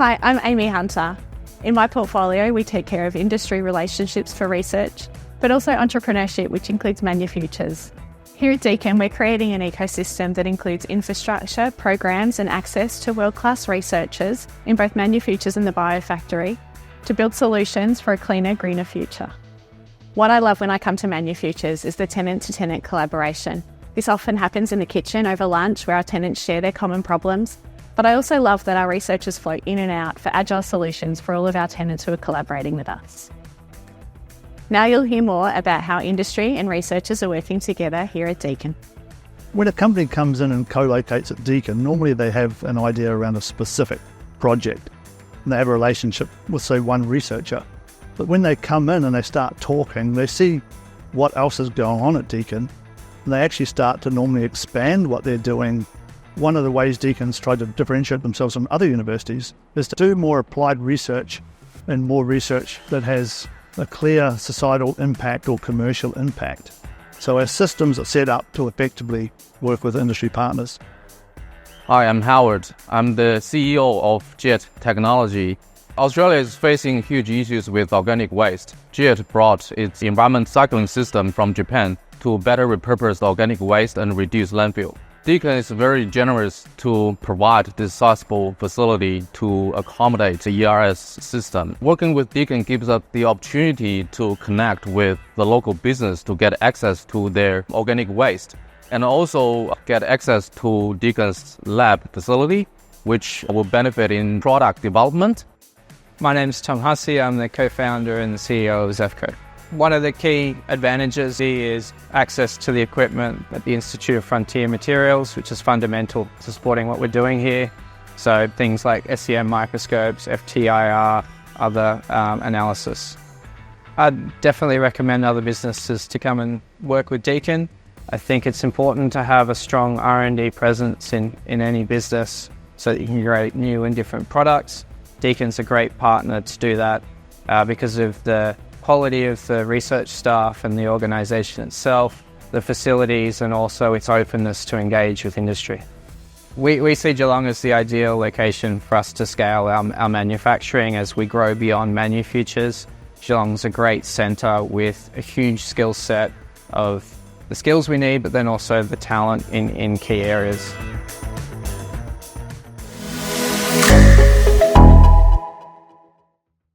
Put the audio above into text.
Hi, I'm Amy Hunter. In my portfolio, we take care of industry relationships for research, but also entrepreneurship, which includes manufacturers. Here at Deakin, we're creating an ecosystem that includes infrastructure, programs and access to world-class researchers in both manufacturers and the biofactory to build solutions for a cleaner, greener future. What I love when I come to manufacturers is the tenant-to-tenant collaboration. This often happens in the kitchen over lunch where our tenants share their common problems. But I also love that our researchers flow in and out for agile solutions for all of our tenants who are collaborating with us. Now you'll hear more about how industry and researchers are working together here at Deakin. When a company comes in and co-locates at Deakin, normally they have an idea around a specific project. And they have a relationship with, say, one researcher. But when they come in and they start talking, they see what else is going on at Deakin, and they actually start to normally expand what they're doing. One of the ways Deakin's tried to differentiate themselves from other universities is to do more applied research and more research that has a clear societal impact or commercial impact. So our systems are set up to effectively work with industry partners. Hi, I'm Howard. I'm the CEO of JET Technology. Australia is facing huge issues with organic waste. JET brought its environment cycling system from Japan to better repurpose organic waste and reduce landfill. Deakin is very generous to provide this sizable facility to accommodate the ERS system. Working with Deakin gives us the opportunity to connect with the local business to get access to their organic waste and also get access to Deakin's lab facility, which will benefit in product development. My name is Tom Hussey. I'm the co-founder and the CEO of Zefco. One of the key advantages is access to the equipment at the Institute of Frontier Materials, which is fundamental to supporting what we're doing here. So things like SEM microscopes, FTIR, other analysis. I'd definitely recommend other businesses to come and work with Deakin. I think it's important to have a strong R&D presence in any business so that you can create new and different products. Deakin's a great partner to do that because of the quality of the research staff and the organisation itself, the facilities, and also its openness to engage with industry. We see Geelong as the ideal location for us to scale our manufacturing as we grow beyond manufacturers. Geelong's a great centre with a huge skill set of the skills we need, but then also the talent in key areas.